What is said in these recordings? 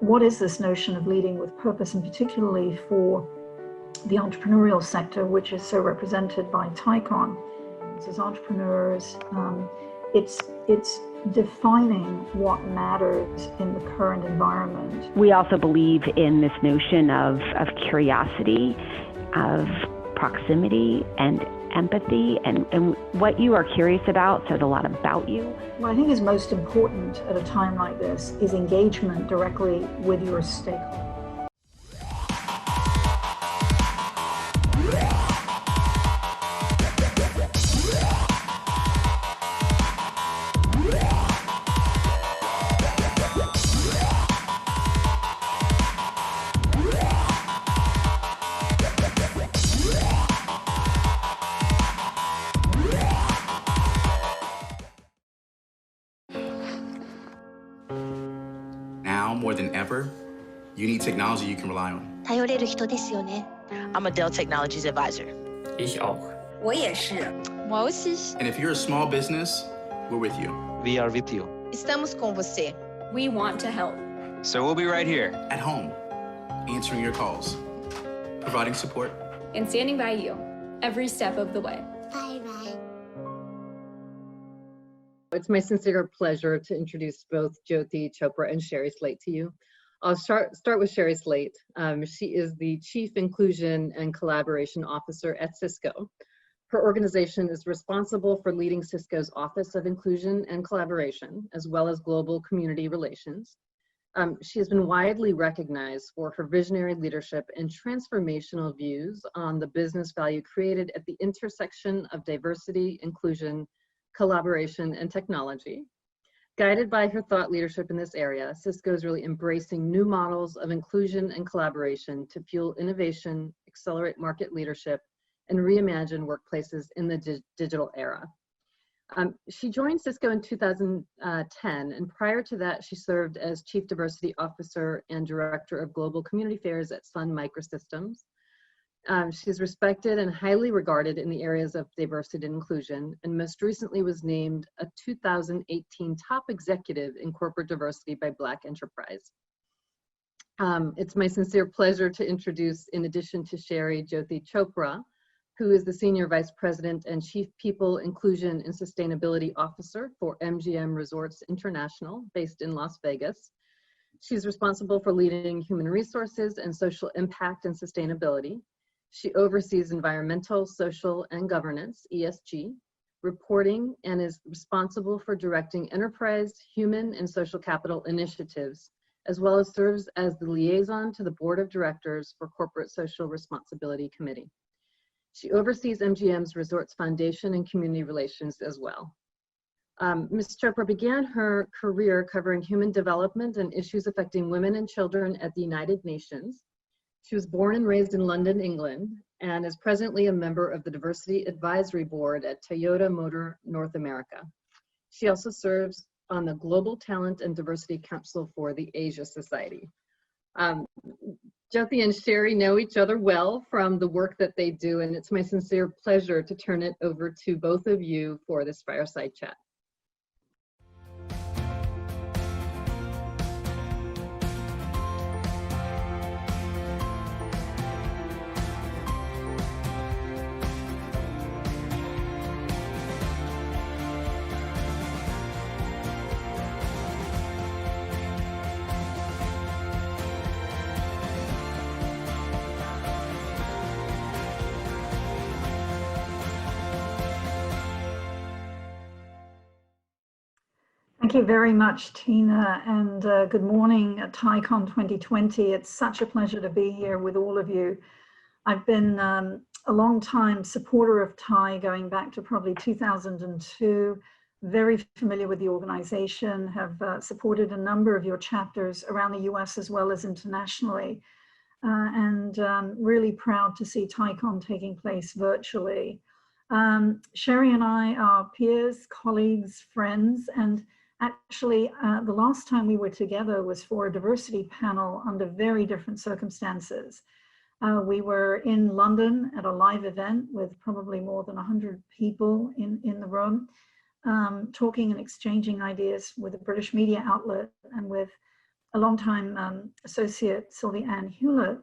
what is this notion of leading with purpose, and particularly for the entrepreneurial sector, which is so represented by TiEcon. As entrepreneurs, it's defining what matters in the current environment. We also believe in this notion of curiosity, of proximity and empathy, and what you are curious about says a lot about you. What I think is most important at a time like this is engagement directly with your stakeholders. Now more than ever, you need technology you can rely on. 頼れる人ですよね。I'm a Dell Technologies advisor. Ich auch. 我也是。我aussi. And if you're a small business, we're with you. We are with you. Estamos com você. We want to help. So we'll be right here. At home, answering your calls, providing support, and standing by you every step of the way. Bye-bye. It's my sincere pleasure to introduce both Jyoti Chopra and Shari Slate to you. I'll start with Shari Slate. She is the Chief Inclusion and Collaboration Officer at Cisco. Her organization is responsible for leading Cisco's Office of Inclusion and Collaboration, as well as global community relations. She has been widely recognized for her visionary leadership and transformational views on the business value created at the intersection of diversity, inclusion, collaboration, and technology. Guided by her thought leadership in this area, Cisco is really embracing new models of inclusion and collaboration to fuel innovation, accelerate market leadership, and reimagine workplaces in the digital era. She joined Cisco in 2010, and prior to that, she served as Chief Diversity Officer and Director of Global Community Affairs at Sun Microsystems. She's respected and highly regarded in the areas of diversity and inclusion, and most recently was named a 2018 top executive in corporate diversity by Black Enterprise. It's my sincere pleasure to introduce, in addition to Shari, Jyoti Chopra, who is the Senior Vice President and Chief People, Inclusion, and Sustainability Officer for MGM Resorts International, based in Las Vegas. She's responsible for leading human resources and social impact and sustainability. She oversees environmental, social, and governance, ESG, reporting, and is responsible for directing enterprise, human, and social capital initiatives, as well as serves as the liaison to the Board of Directors for Corporate Social Responsibility Committee. She oversees MGM's Resorts Foundation and Community Relations as well. Ms. Chopra began her career covering human development and issues affecting women and children at the United Nations. She was born and raised in London, England, and is presently a member of the Diversity Advisory Board at Toyota Motor North America. She also serves on the Global Talent and Diversity Council for the Asia Society. Jyoti and Shari know each other well from the work that they do, and it's my sincere pleasure to turn it over to both of you for this fireside chat. Thank you very much, Tina, and good morning at TiEcon 2020. It's such a pleasure to be here with all of you. I've been a long time supporter of TiE, going back to probably 2002, very familiar with the organization, have supported a number of your chapters around the US as well as internationally, and really proud to see TiEcon taking place virtually. Shari and I are peers, colleagues, friends, and actually, the last time we were together was for a diversity panel under very different circumstances. We were in London at a live event with probably more than 100 people in the room, talking and exchanging ideas with a British media outlet and with a longtime associate, Sylvia Ann Hewlett,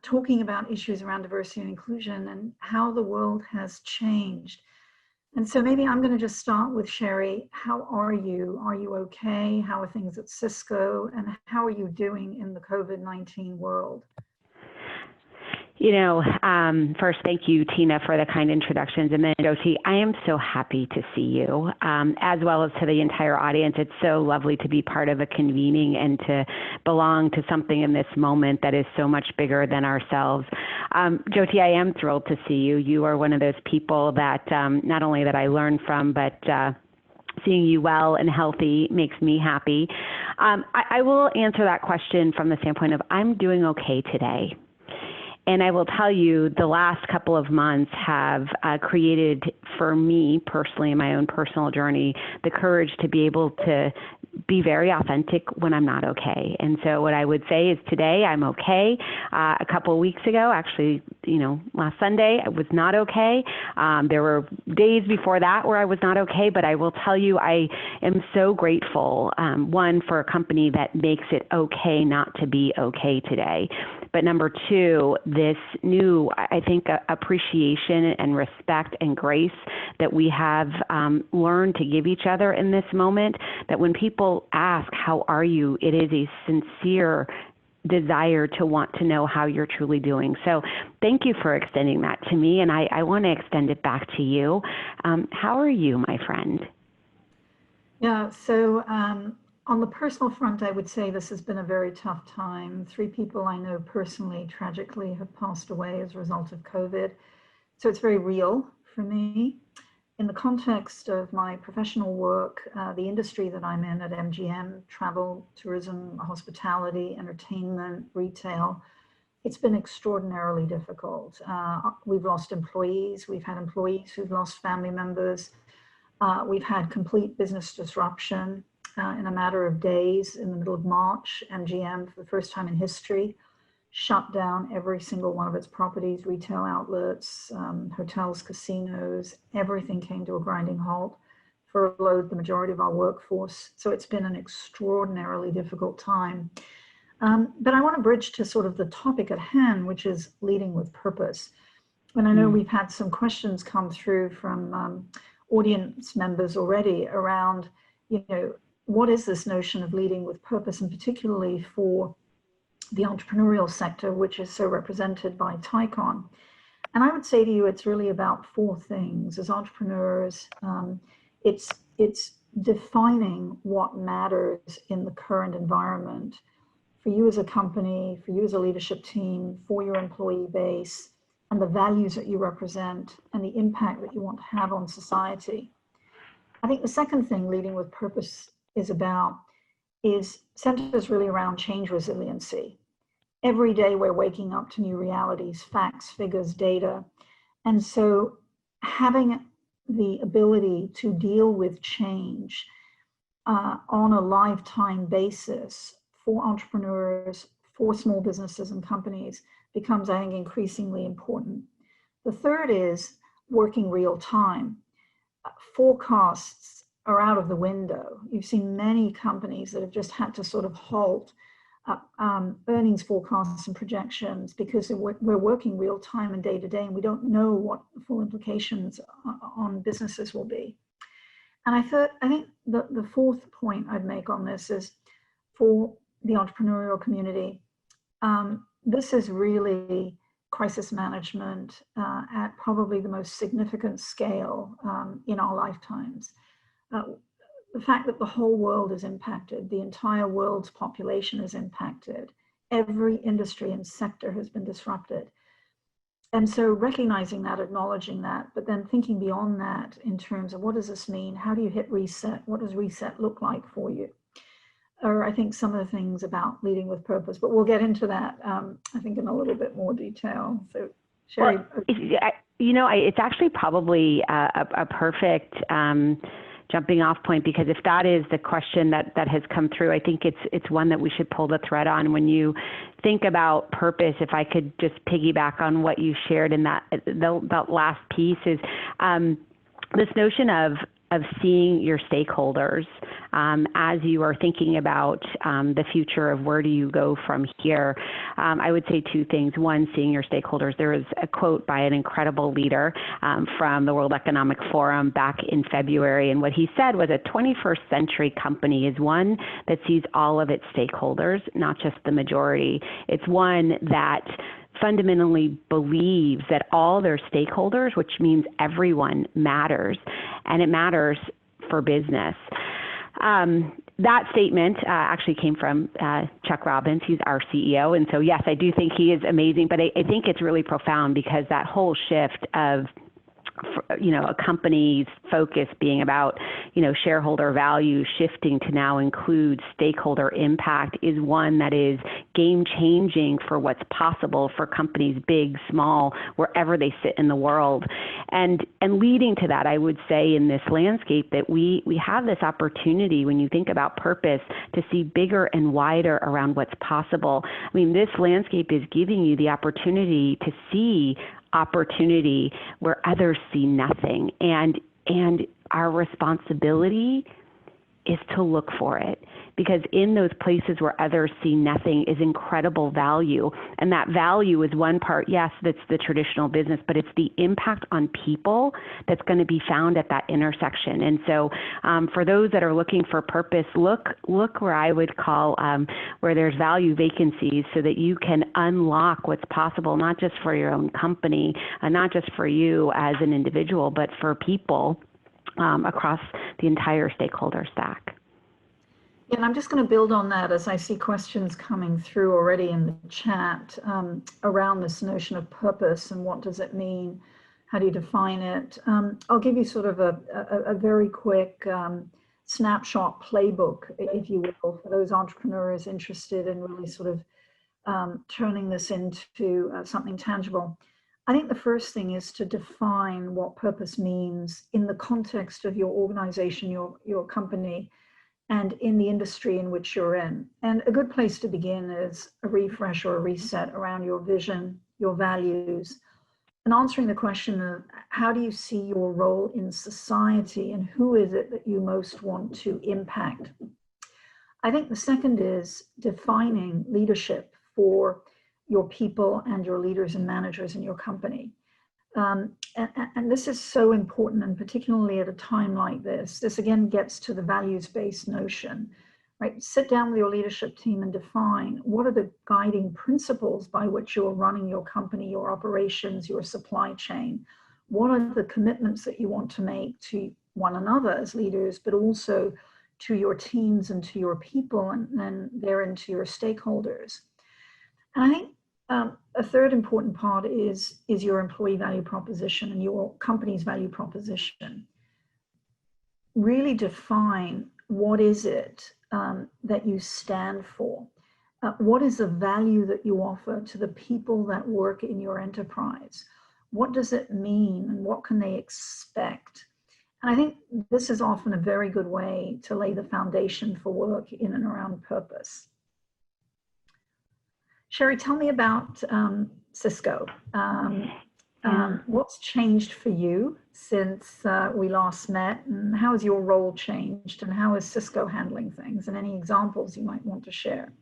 talking about issues around diversity and inclusion and how the world has changed. And so maybe I'm going to just start with Shari. How are you? Are you okay? How are things at Cisco? And how are you doing in the COVID-19 world? First, thank you, Tina, for the kind introductions. And then, Jyoti, I am so happy to see you, as well as to the entire audience. It's so lovely to be part of a convening and to belong to something in this moment that is so much bigger than ourselves. Jyoti, I am thrilled to see you. You are one of those people that not only that I learn from, but seeing you well and healthy makes me happy. I will answer that question from the standpoint of I'm doing okay today. And I will tell you, the last couple of months have created for me personally in my own personal journey, the courage to be able to be very authentic when I'm not okay. And so what I would say is today I'm okay. A couple of weeks ago, actually, last Sunday, I was not okay. There were days before that where I was not okay, but I will tell you, I am so grateful, one, for a company that makes it okay not to be okay today. But number two, this new, I think, appreciation and respect and grace that we have learned to give each other in this moment, that when people ask, how are you, it is a sincere desire to want to know how you're truly doing. So thank you for extending that to me, and I want to extend it back to you. How are you, my friend? Yeah, so on the personal front, I would say this has been a very tough time. 3 people I know personally tragically have passed away as a result of COVID. So it's very real for me. In the context of my professional work, the industry that I'm in at MGM, travel, tourism, hospitality, entertainment, retail, it's been extraordinarily difficult. We've lost employees. We've had employees who've lost family members. We've had complete business disruption. In a matter of days, in the middle of March, MGM, for the first time in history, shut down every single one of its properties, retail outlets, hotels, casinos. Everything came to a grinding halt, furloughed the majority of our workforce. So it's been an extraordinarily difficult time. But I want to bridge to sort of the topic at hand, which is leading with purpose. And I know we've had some questions come through from audience members already around, what is this notion of leading with purpose, and particularly for the entrepreneurial sector, which is so represented by TiEcon. And I would say to you, it's really about 4 things. As entrepreneurs, it's defining what matters in the current environment for you as a company, for you as a leadership team, for your employee base, and the values that you represent and the impact that you want to have on society. I think the second thing leading with purpose is centers really around change resiliency. Every day we're waking up to new realities, facts, figures, data. And so having the ability to deal with change on a lifetime basis for entrepreneurs, for small businesses and companies becomes, I think, increasingly important. The third is working real time. Forecasts are out of the window. You've seen many companies that have just had to sort of halt earnings forecasts and projections because we're working real time and day to day, and we don't know what the full implications on businesses will be. And I think the fourth point I'd make on this is for the entrepreneurial community, this is really crisis management at probably the most significant scale in our lifetimes. The fact that the whole world is impacted, the entire world's population is impacted, every industry and sector has been disrupted. And so recognizing that, acknowledging that, but then thinking beyond that in terms of what does this mean? How do you hit reset? What does reset look like for you? Or I think some of the things about leading with purpose, but we'll get into that, I think, in a little bit more detail. So, Shari. Well, it's actually probably a perfect jumping off point, because if that is the question that has come through, I think it's one that we should pull the thread on. When you think about purpose, if I could just piggyback on what you shared in that last piece, is this notion of of seeing your stakeholders as you are thinking about the future of where do you go from here. I would say two things. One, seeing your stakeholders. There was a quote by an incredible leader from the World Economic Forum back in February, and what he said was a 21st century company is one that sees all of its stakeholders, not just the majority. It's one that fundamentally believes that all their stakeholders, which means everyone, matters, and it matters for business. That statement actually came from Chuck Robbins. He's our CEO. And so, yes, I do think he is amazing, but I think it's really profound because that whole shift of a company's focus being about, shareholder value shifting to now include stakeholder impact is one that is game changing for what's possible for companies, big, small, wherever they sit in the world. And leading to that, I would say in this landscape that we have this opportunity when you think about purpose to see bigger and wider around what's possible. I mean, this landscape is giving you the opportunity to see opportunity where others see nothing. And our responsibility is to look for it, because in those places where others see nothing is incredible value. And that value is one part, yes, that's the traditional business, but it's the impact on people that's going to be found at that intersection. And so for those that are looking for purpose, look where I would call where there's value vacancies so that you can unlock what's possible, not just for your own company, not just for you as an individual, but for people across the entire stakeholder stack. Yeah, and I'm just going to build on that as I see questions coming through already in the chat around this notion of purpose and what does it mean? How do you define it? I'll give you sort of a very quick snapshot playbook, if you will, for those entrepreneurs interested in really sort of turning this into something tangible. I think the first thing is to define what purpose means in the context of your organization, your company, and in the industry in which you're in. And a good place to begin is a refresh or a reset around your vision, your values, and answering the question of how do you see your role in society and who is it that you most want to impact? I think the second is defining leadership for your people and your leaders and managers in your company. And this is so important, and particularly at a time like this. This again gets to the values-based notion, right? Sit down with your leadership team and define what are the guiding principles by which you're running your company, your operations, your supply chain. What are the commitments that you want to make to one another as leaders, but also to your teams and to your people, and then therein to your stakeholders. And I think a third important part is your employee value proposition and your company's value proposition. Really define what is it that you stand for. What is the value that you offer to the people that work in your enterprise? What does it mean and what can they expect? And I think this is often a very good way to lay the foundation for work in and around purpose. Shari, tell me about Cisco. What's changed for you since we last met, and how has your role changed, and how is Cisco handling things, and any examples you might want to share?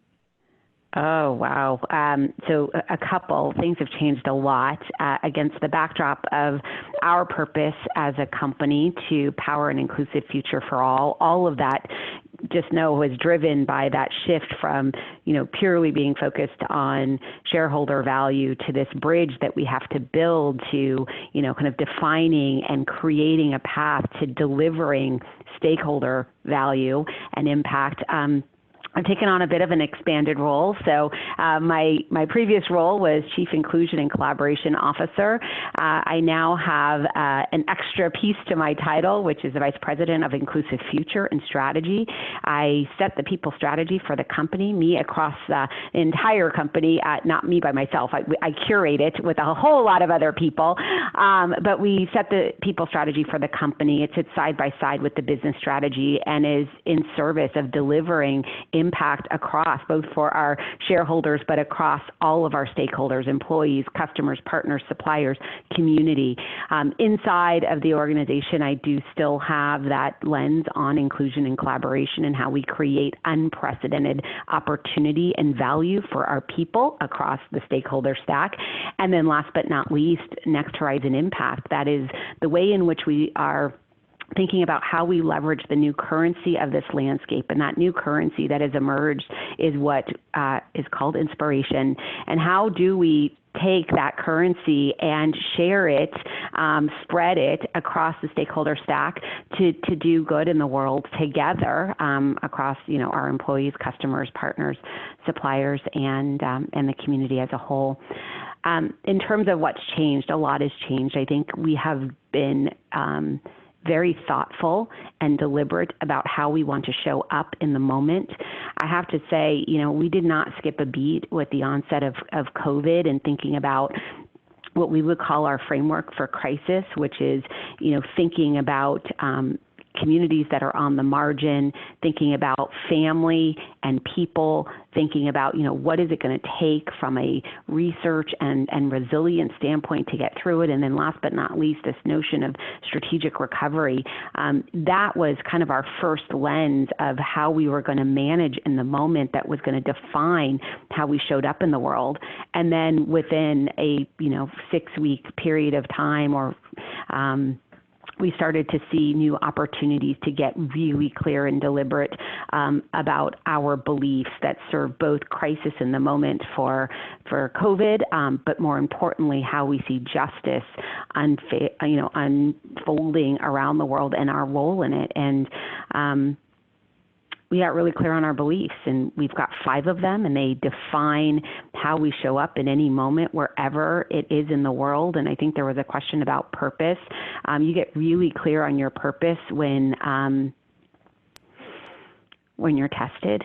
Oh, wow. So a couple things have changed a lot against the backdrop of our purpose as a company to power an inclusive future for all. All of that, just know, was driven by that shift from, purely being focused on shareholder value to this bridge that we have to build to, kind of defining and creating a path to delivering stakeholder value and impact. I've taken on a bit of an expanded role. So my previous role was Chief Inclusion and Collaboration Officer. I now have an extra piece to my title, which is the Vice President of Inclusive Future and Strategy. I set the people strategy for the company, me across the entire company, not me by myself. I curate it with a whole lot of other people, but we set the people strategy for the company. It sits side by side with the business strategy and is in service of delivering impact across, both for our shareholders, but across all of our stakeholders, employees, customers, partners, suppliers, community. Inside of the organization, I do still have that lens on inclusion and collaboration and how we create unprecedented opportunity and value for our people across the stakeholder stack. And then last but not least, Next Horizon Impact. That is the way in which we are thinking about how we leverage the new currency of this landscape. And that new currency that has emerged is what is called inspiration. And how do we take that currency and share it, spread it across the stakeholder stack to do good in the world together, across our employees, customers, partners, suppliers, and the community as a whole. In terms of what's changed, a lot has changed. I think we have been very thoughtful and deliberate about how we want to show up in the moment. I have to say, we did not skip a beat with the onset of COVID and thinking about what we would call our framework for crisis, which is, thinking about communities that are on the margin, thinking about family and people, thinking about, what is it going to take from a research and resilience standpoint to get through it. And then last but not least, this notion of strategic recovery. That was kind of our first lens of how we were going to manage in the moment that was going to define how we showed up in the world. And then within a, 6-week period of time we started to see new opportunities to get really clear and deliberate about our beliefs that serve both crisis in the moment for COVID, but more importantly, how we see justice unfolding around the world and our role in it. And we got really clear on our beliefs, and we've got 5 of them, and they define how we show up in any moment, wherever it is in the world. And I think there was a question about purpose. You get really clear on your purpose when you're tested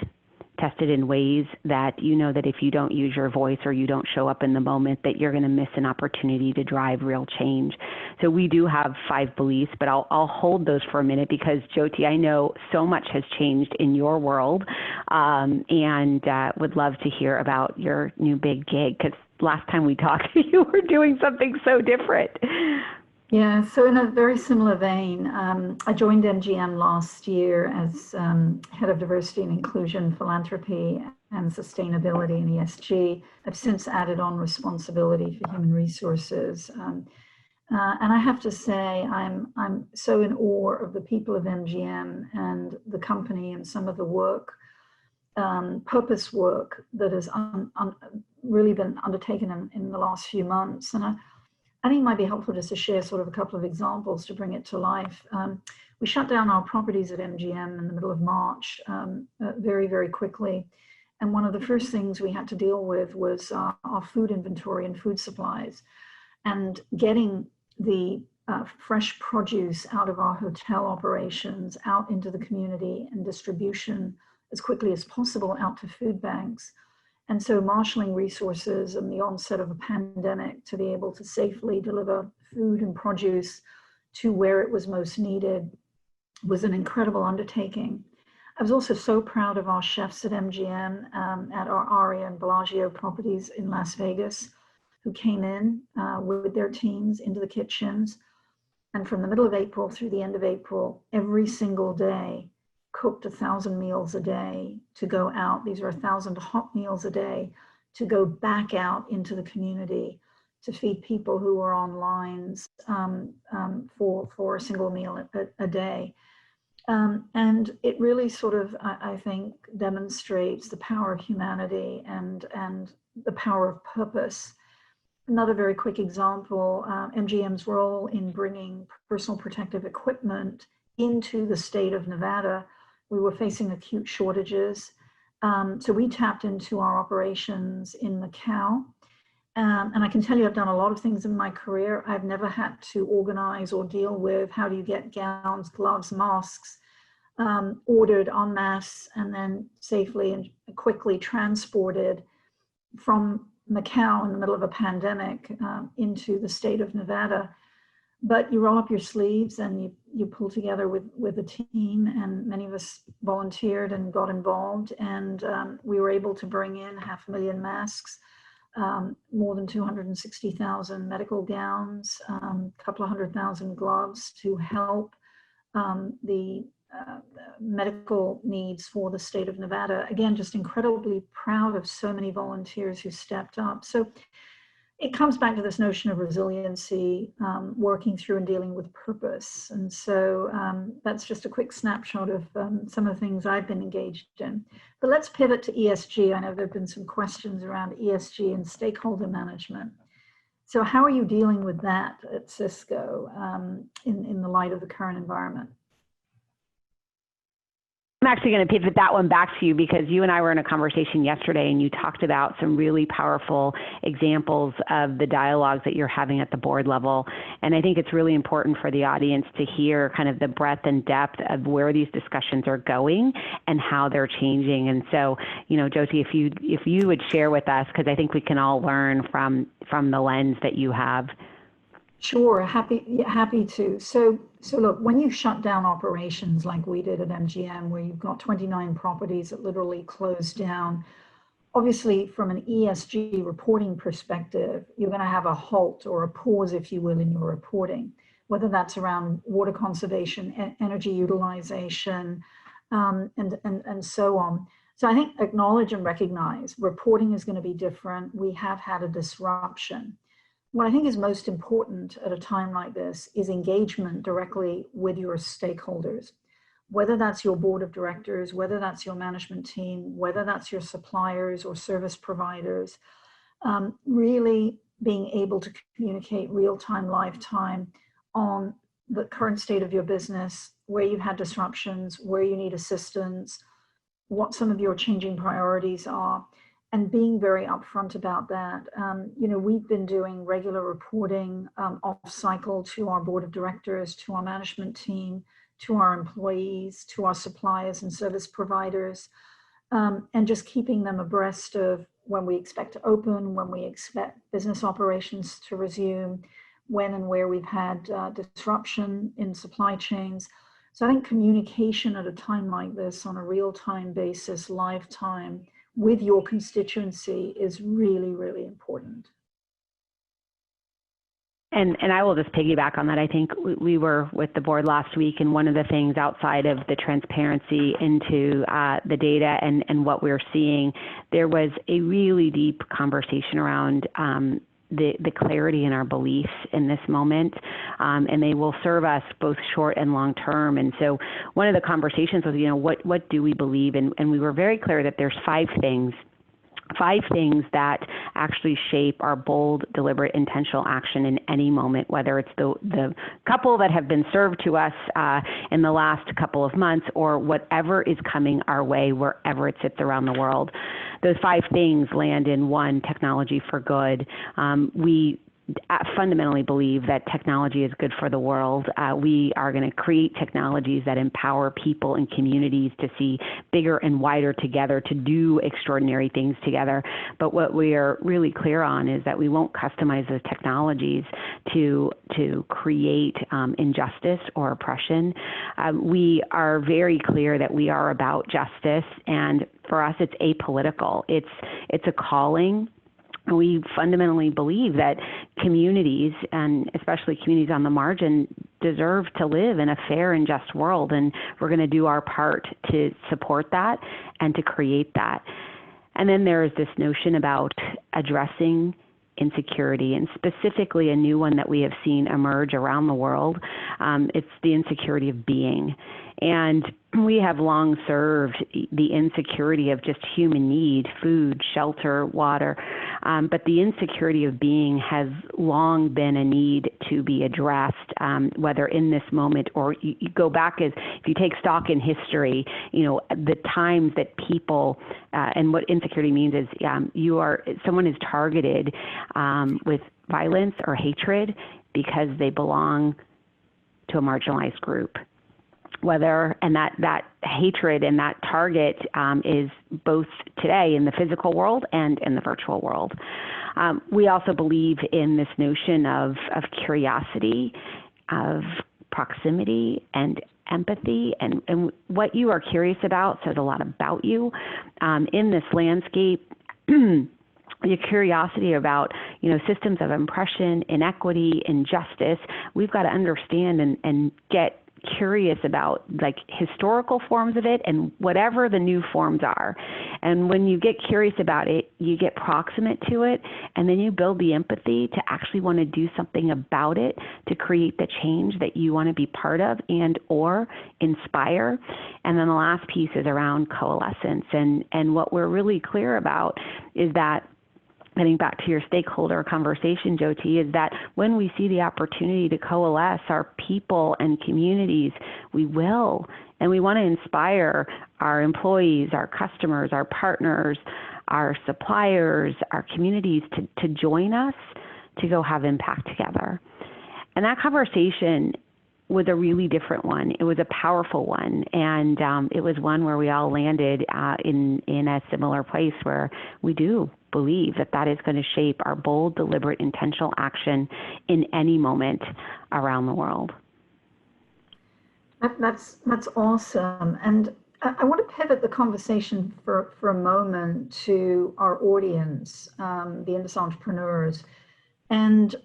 in ways that that if you don't use your voice or you don't show up in the moment, that you're going to miss an opportunity to drive real change. So we do have 5 beliefs, but I'll hold those for a minute because, Jyoti, I know so much has changed in your world, and would love to hear about your new big gig, because last time we talked, you were doing something so different. Yeah, so in a very similar vein, I joined MGM last year as head of diversity and inclusion, philanthropy, and sustainability and ESG. I've since added on responsibility for human resources. And I have to say, I'm so in awe of the people of MGM and the company and some of the work, purpose work that has really been undertaken in the last few months. And I think it might be helpful just to share sort of a couple of examples to bring it to life. We shut down our properties at MGM in the middle of March very, very quickly. And one of the first things we had to deal with was our food inventory and food supplies, and getting the fresh produce out of our hotel operations out into the community and distribution as quickly as possible out to food banks. And so marshaling resources and the onset of a pandemic to be able to safely deliver food and produce to where it was most needed was an incredible undertaking. I was also so proud of our chefs at MGM, at our Aria and Bellagio properties in Las Vegas, who came in with their teams into the kitchens. And from the middle of April through the end of April, every single day, cooked 1,000 meals a day to go out. These are 1,000 hot meals a day to go back out into the community to feed people who are on lines for a single meal a day. And it really sort of, I think, demonstrates the power of humanity and the power of purpose. Another very quick example, MGM's role in bringing personal protective equipment into the state of Nevada. We were facing acute shortages. So we tapped into our operations in Macau. And I can tell you, I've done a lot of things in my career. I've never had to organize or deal with how do you get gowns, gloves, masks ordered en masse and then safely and quickly transported from Macau in the middle of a pandemic into the state of Nevada. But you roll up your sleeves and you pull together with a team, and many of us volunteered and got involved, and we were able to bring in 500,000 masks, more than 260,000 medical gowns, a couple of 100,000 gloves to help the medical needs for the state of Nevada. Again, just incredibly proud of so many volunteers who stepped up. So it comes back to this notion of resiliency, working through and dealing with purpose. And so that's just a quick snapshot of some of the things I've been engaged in. But let's pivot to ESG. I know there have been some questions around ESG and stakeholder management. So how are you dealing with that at Cisco in the light of the current environment? I'm actually going to pivot that one back to you because you and I were in a conversation yesterday and you talked about some really powerful examples of the dialogues that you're having at the board level. And I think it's really important for the audience to hear kind of the breadth and depth of where these discussions are going and how they're changing. And so, you know, Jyoti, if you would share with us, because I think we can all learn from the lens that you have. Sure, happy to. So look, when you shut down operations like we did at MGM, where you've got 29 properties that literally closed down, obviously from an ESG reporting perspective, you're going to have a halt or a pause, if you will, in your reporting, whether that's around water conservation, energy utilization, and so on. So I think acknowledge and recognize reporting is going to be different. We have had a disruption. What I think is most important at a time like this is engagement directly with your stakeholders, whether that's your board of directors, whether that's your management team, whether that's your suppliers or service providers, really being able to communicate real-time, live-time on the current state of your business, where you've had disruptions, where you need assistance, what some of your changing priorities are, and being very upfront about that. You know, we've been doing regular reporting off cycle to our board of directors, to our management team, to our employees, to our suppliers and service providers, and just keeping them abreast of when we expect to open, when we expect business operations to resume, when and where we've had disruption in supply chains. So I think communication at a time like this on a real-time basis, live time, with your constituency is really, really important. And I will just piggyback on that. I think we were with the board last week, and one of the things outside of the transparency into the data and what we're seeing, there was a really deep conversation around the clarity in our beliefs in this moment, and they will serve us both short and long term. And so one of the conversations was, you know, what do we believe? And we were very clear that there's five things that actually shape our bold, deliberate, intentional action in any moment, whether it's the couple that have been served to us in the last couple of months or whatever is coming our way, wherever it sits around the world. Those five things land in one, technology for good. We fundamentally believe that technology is good for the world. We are going to create technologies that empower people and communities to see bigger and wider together, to do extraordinary things together. But what we are really clear on is that we won't customize those technologies to create injustice or oppression. We are very clear that we are about justice, and for us, it's apolitical. It's a calling. We fundamentally believe that communities, and especially communities on the margin, deserve to live in a fair and just world, and we're going to do our part to support that and to create that. And then there is this notion about addressing insecurity, and specifically a new one that we have seen emerge around the world. It's the insecurity of being. And we have long served the insecurity of just human need, food, shelter, water. But the insecurity of being has long been a need to be addressed, whether in this moment or you go back if you take stock in history, you know, the times that people, and what insecurity means is someone is targeted with violence or hatred because they belong to a marginalized group. And that hatred and that target is both today in the physical world and in the virtual world. We also believe in this notion of curiosity of proximity and empathy, and what you are curious about says a lot about you. In this landscape, your curiosity about, systems of oppression, inequity, injustice, we've got to understand and get curious about like historical forms of it and whatever the new forms are. And when you get curious about it, you get proximate to it, and then you build the empathy to actually want to do something about it to create the change that you want to be part of and or inspire. And then the last piece is around coalescence. And what we're really clear about is that, getting back to your stakeholder conversation, Jyoti, is that when we see the opportunity to coalesce our people and communities, we will. And we want to inspire our employees, our customers, our partners, our suppliers, our communities to join us to go have impact together. And that conversation was a really different one. It was a powerful one. And it was one where we all landed in a similar place where we do believe that is going to shape our bold, deliberate, intentional action in any moment around the world. That's awesome. And I want to pivot the conversation for a moment to our audience, the indus entrepreneurs. And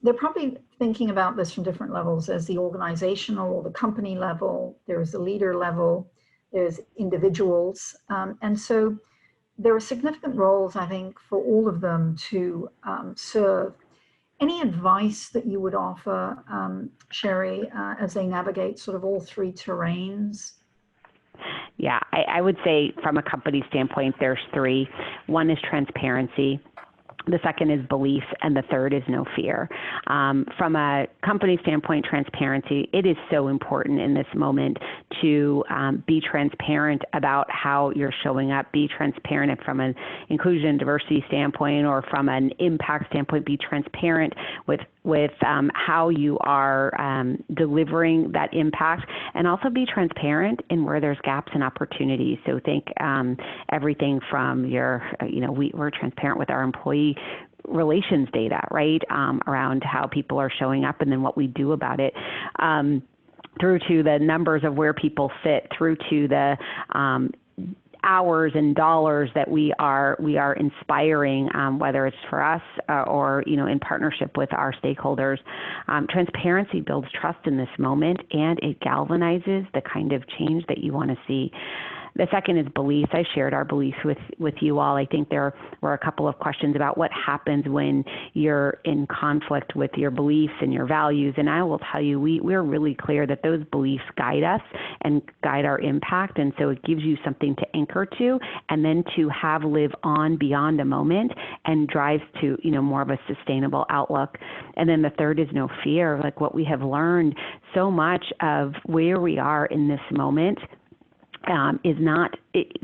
they're probably thinking about this from different levels. There's the organizational or the company level, there's the leader level, there's individuals. And so there are significant roles, I think, for all of them to serve. Any advice that you would offer, Shari, as they navigate sort of all three terrains? Yeah, I would say from a company standpoint, there's three. One is transparency. The second is belief, and the third is no fear. From a company standpoint, transparency, it is so important in this moment to be transparent about how you're showing up, be transparent from an inclusion and diversity standpoint or from an impact standpoint, be transparent with how you are delivering that impact, and also be transparent in where there's gaps and opportunities. So think everything from we're transparent with our employee relations data, right, around how people are showing up and then what we do about it, through to the numbers of where people sit, through to the hours and dollars that we are inspiring, whether it's for us or in partnership with our stakeholders. Transparency builds trust in this moment, and it galvanizes the kind of change that you want to see. The second is beliefs. I shared our beliefs with you all. I think there were a couple of questions about what happens when you're in conflict with your beliefs and your values. And I will tell you, we're really clear that those beliefs guide us and guide our impact. And so it gives you something to anchor to and then to have live on beyond a moment and drives to, more of a sustainable outlook. And then the third is no fear. Like what we have learned so much of where we are in this moment is not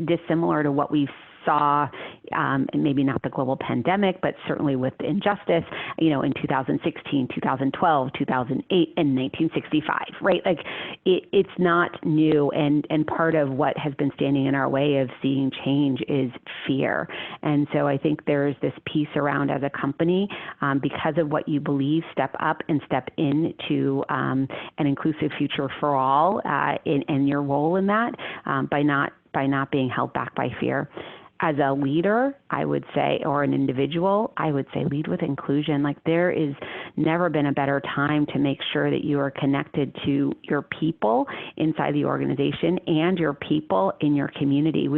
dissimilar to what we saw, and maybe not the global pandemic, but certainly with injustice, in 2016, 2012, 2008, and 1965, right? Like it's not new. And part of what has been standing in our way of seeing change is fear. And so I think there's this piece around as a company, because of what you believe, step up and step into an inclusive future for all, and your role in that, by not being held back by fear. As a leader, I would say, or an individual, I would say lead with inclusion. Like there is never been a better time to make sure that you are connected to your people inside the organization and your people in your community.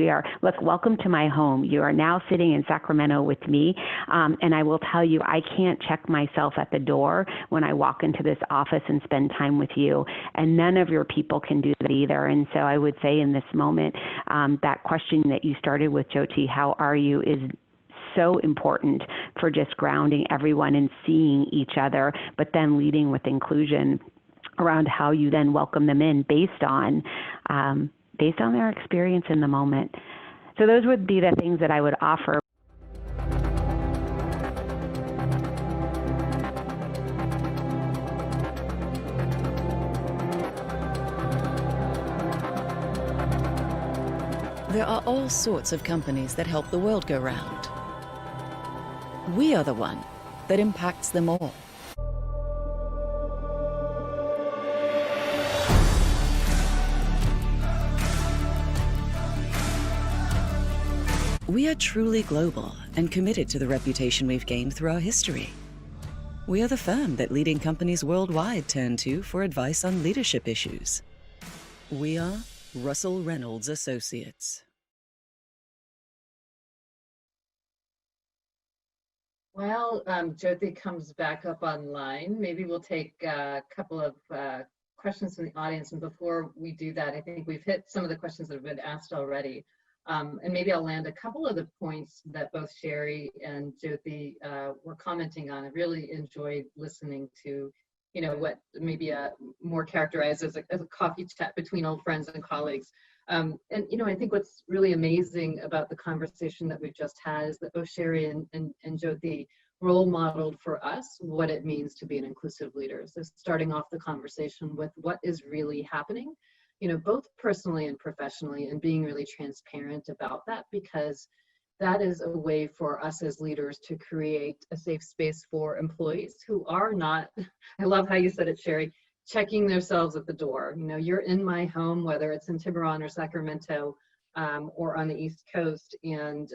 Welcome to my home. You are now sitting in Sacramento with me. And I will tell you, I can't check myself at the door when I walk into this office and spend time with you. And none of your people can do that either. And so I would say in this moment, that question that you started with, Jyoti, how are you, is so important for just grounding everyone and seeing each other, but then leading with inclusion around how you then welcome them in based on their experience in the moment. So those would be the things that I would offer. There are all sorts of companies that help the world go round. We are the one that impacts them all. We are truly global and committed to the reputation we've gained through our history. We are the firm that leading companies worldwide turn to for advice on leadership issues. We are Russell Reynolds Associates. Well, Jyoti comes back up online. Maybe we'll take a couple of questions from the audience. And before we do that, I think we've hit some of the questions that have been asked already. And maybe I'll land a couple of the points that both Shari and Jyoti were commenting on. I really enjoyed listening to, you know, what maybe more characterized as a coffee chat between old friends and colleagues. And, you know, I think what's really amazing about the conversation that we've just had is that both Shari and Jyoti role modeled for us what it means to be an inclusive leader. So starting off the conversation with what is really happening, you know, both personally and professionally, and being really transparent about that, because that is a way for us as leaders to create a safe space for employees who are not, I love how you said it, Shari, checking themselves at the door. You know, you're in my home, whether it's in Tiburon or Sacramento or on the East Coast, and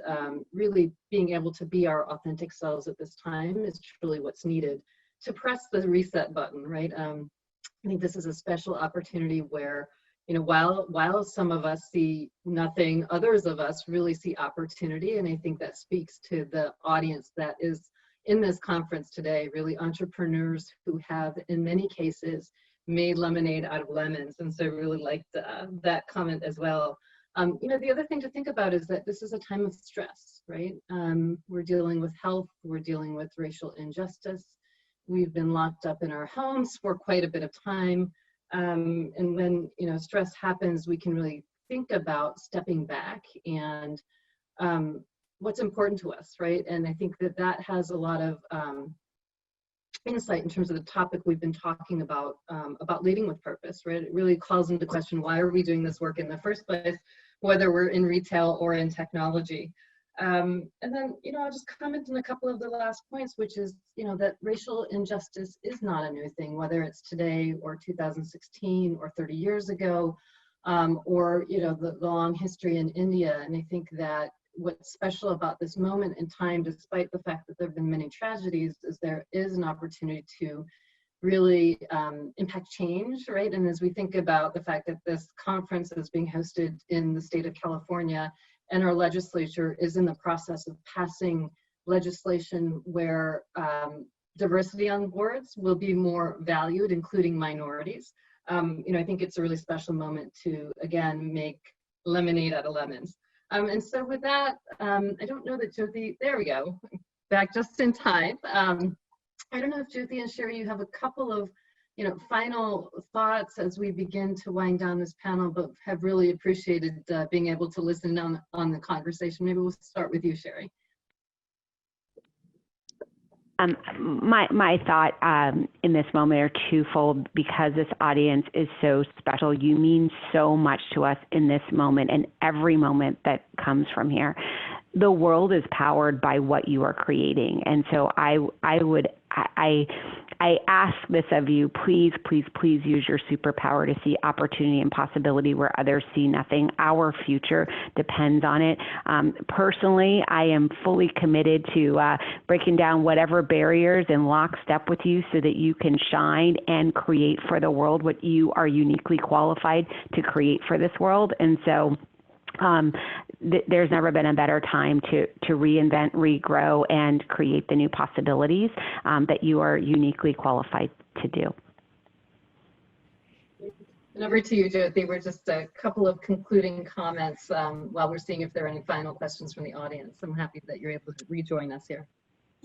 really being able to be our authentic selves at this time is truly what's needed to press the reset button, right? I think this is a special opportunity where, you know, while some of us see nothing, others of us really see opportunity. And I think that speaks to the audience that is in this conference today, really entrepreneurs who have, in many cases, made lemonade out of lemons. And so I really liked that comment as well. You know, the other thing to think about is that this is a time of stress, right? We're dealing with health, we're dealing with racial injustice. We've been locked up in our homes for quite a bit of time. And when, you know, stress happens, we can really think about stepping back and what's important to us, right? And I think that that has a lot of insight in terms of the topic we've been talking about leading with purpose, right? It really calls into question, why are we doing this work in the first place, whether we're in retail or in technology? And then, you know, I'll just comment on a couple of the last points, which is, you know, that racial injustice is not a new thing, whether it's today or 2016 or 30 years ago, or, you know, the long history in India. And I think that what's special about this moment in time, despite the fact that there have been many tragedies, is there is an opportunity to really impact change, right? And as we think about the fact that this conference is being hosted in the state of California, and our legislature is in the process of passing legislation where diversity on boards will be more valued, including minorities. You know, I think it's a really special moment to, again, make lemonade out of lemons. And so with that, I don't know that Jyoti, there we go, back just in time. I don't know if Jyoti and Shari, you have a couple of, you know, final thoughts as we begin to wind down this panel, but have really appreciated being able to listen on the conversation. Maybe we'll start with you, Shari. My thought in this moment are twofold, because this audience is so special. You mean so much to us in this moment and every moment that comes from here. The world is powered by what you are creating. And so I ask this of you, please, please, please use your superpower to see opportunity and possibility where others see nothing. Our future depends on it. Personally, I am fully committed to breaking down whatever barriers in lockstep with you so that you can shine and create for the world what you are uniquely qualified to create for this world. And so there's never been a better time to reinvent, regrow, and create the new possibilities that you are uniquely qualified to do. And over to you, Jyoti. We're just a couple of concluding comments while we're seeing if there are any final questions from the audience. I'm happy that you're able to rejoin us here.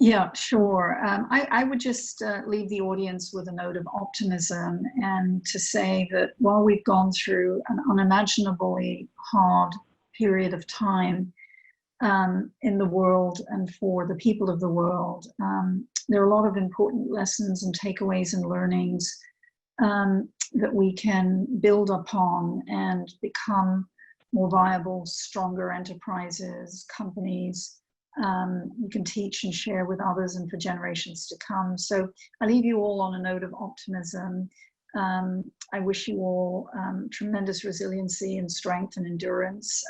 Yeah, sure. I would just leave the audience with a note of optimism, and to say that while we've gone through an unimaginably hard period of time in the world and for the people of the world, there are a lot of important lessons and takeaways and learnings that we can build upon and become more viable, stronger enterprises, companies. You can teach and share with others and for generations to come. So I leave you all on a note of optimism. I wish you all tremendous resiliency and strength and endurance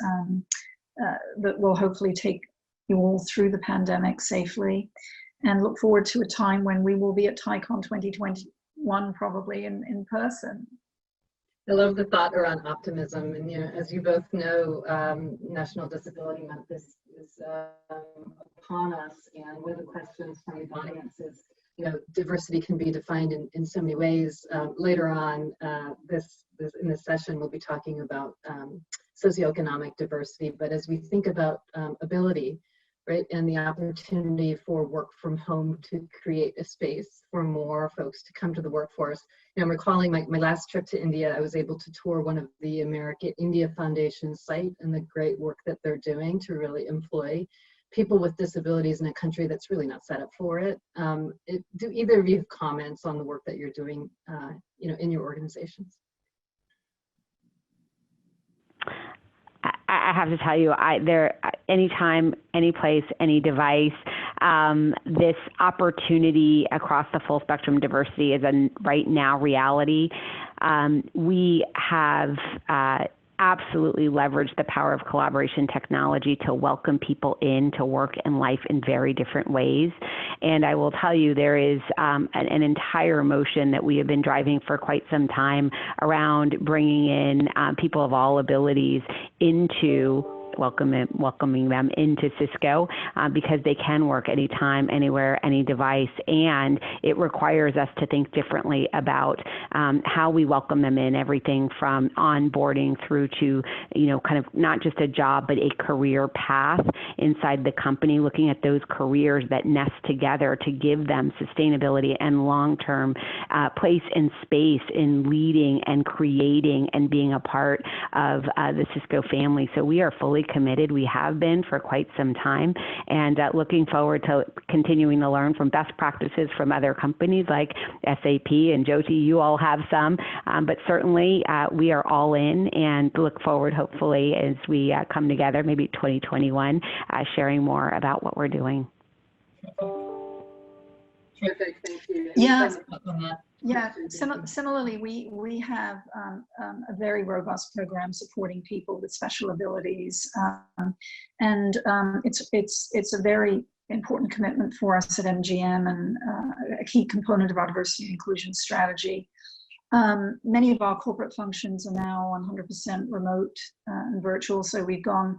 that will hopefully take you all through the pandemic safely, and look forward to a time when we will be at TiEcon 2021, probably in person. I love the thought around optimism, and as you both know, National Disability Month is upon us, and one of the questions from the audience is, diversity can be defined in so many ways. Later on, in this session, we'll be talking about socioeconomic diversity, but as we think about ability, right, and the opportunity for work from home to create a space for more folks to come to the workforce. I'm recalling my last trip to India. I was able to tour one of the American India Foundation site and the great work that they're doing to really employ people with disabilities in a country that's really not set up for it. Do either of you have comments on the work that you're doing, in your organizations? I have to tell you, anytime, any place, any device, this opportunity across the full spectrum diversity is a right now reality. We have absolutely leveraged the power of collaboration technology to welcome people in to work and life in very different ways. And I will tell you, there is an entire motion that we have been driving for quite some time around bringing in people of all abilities into welcoming them into Cisco because they can work anytime, anywhere, any device, and it requires us to think differently about how we welcome them in, everything from onboarding through to, kind of not just a job, but a career path inside the company, looking at those careers that nest together to give them sustainability and long-term place and space in leading and creating and being a part of the Cisco family. So we are fully committed. We have been for quite some time, and looking forward to continuing to learn from best practices from other companies like SAP and Jyoti. You all have some, but certainly we are all in and look forward, hopefully, as we come together, maybe 2021, sharing more about what we're doing. Terrific, thank you. Yeah, similarly, we have a very robust program supporting people with special abilities, and it's a very important commitment for us at MGM and a key component of our diversity and inclusion strategy. Many of our corporate functions are now 100% remote and virtual, so we've gone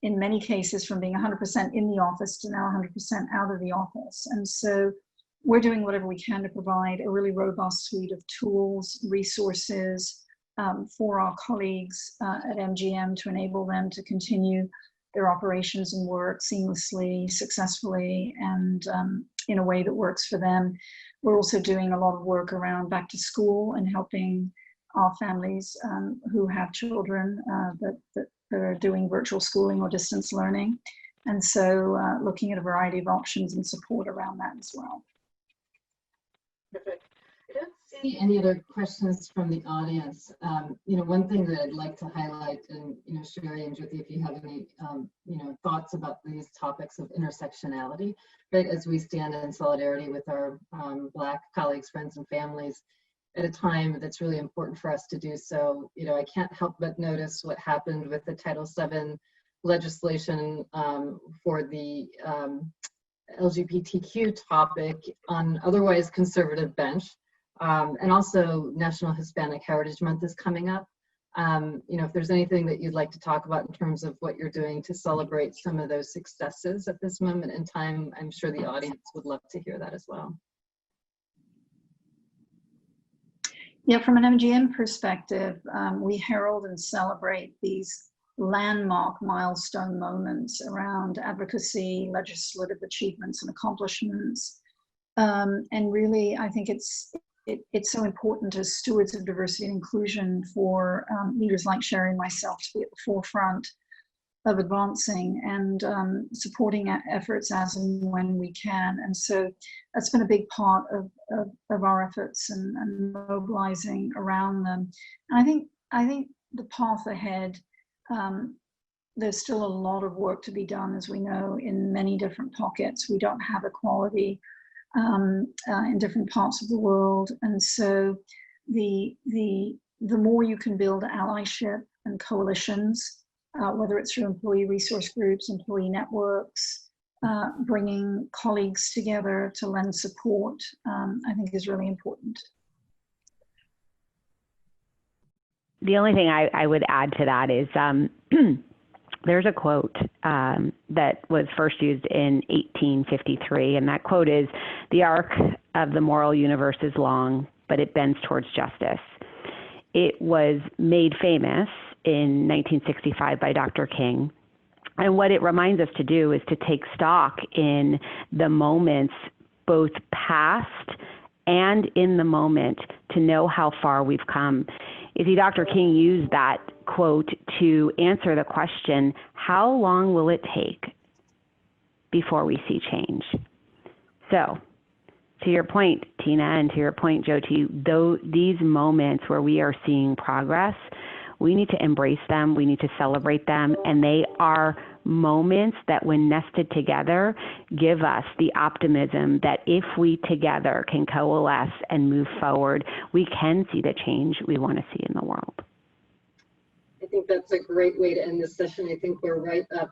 in many cases from being 100% in the office to now 100% out of the office, and so we're doing whatever we can to provide a really robust suite of tools, resources for our colleagues at MGM to enable them to continue their operations and work seamlessly, successfully, and in a way that works for them. We're also doing a lot of work around back to school and helping our families who have children that are doing virtual schooling or distance learning. And so looking at a variety of options and support around that as well. Perfect. I don't see any other questions from the audience. One thing that I'd like to highlight, and Shari and Jyoti, if you have any, thoughts about these topics of intersectionality, right? As we stand in solidarity with our Black colleagues, friends, and families at a time that's really important for us to do so. I can't help but notice what happened with the Title VII legislation for the LGBTQ topic on otherwise conservative bench, and also National Hispanic Heritage Month is coming up. If there's anything that you'd like to talk about in terms of what you're doing to celebrate some of those successes at this moment in time, I'm sure the audience would love to hear that as well. Yeah, from an MGM perspective, we herald and celebrate these landmark milestone moments around advocacy, legislative achievements and accomplishments. And really, I think it's so important as stewards of diversity and inclusion for leaders like Shari and myself to be at the forefront of advancing and supporting efforts as and when we can. And so that's been a big part of our efforts and mobilizing around them. And I think the path ahead, there's still a lot of work to be done, as we know, in many different pockets. We don't have equality in different parts of the world, and so the more you can build allyship and coalitions whether it's through employee resource groups, employee networks, bringing colleagues together to lend support, I think is really important. The only thing I would add to that is there's a quote that was first used in 1853, and that quote is, "The arc of the moral universe is long, but it bends towards justice." It was made famous in 1965 by Dr. King. And what it reminds us to do is to take stock in the moments, both past and in the moment, to know how far we've come. You see, Dr. King used that quote to answer the question, how long will it take before we see change? So, to your point, Tina, and to your point, Jyoti, though these moments where we are seeing progress, we need to embrace them, we need to celebrate them, and they are moments that, when nested together, give us the optimism that if we together can coalesce and move forward, we can see the change we want to see in the world. I think that's a great way to end this session. I think we're right up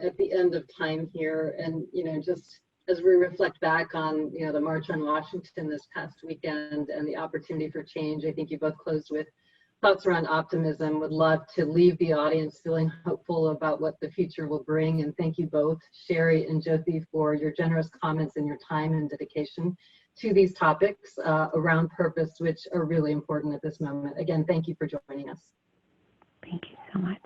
at the end of time here, and just as we reflect back on the March on Washington this past weekend and the opportunity for change, I think you both closed with thoughts around optimism. Would love to leave the audience feeling hopeful about what the future will bring. And thank you both, Shari and Jyoti, for your generous comments and your time and dedication to these topics around purpose, which are really important at this moment. Again, thank you for joining us. Thank you so much.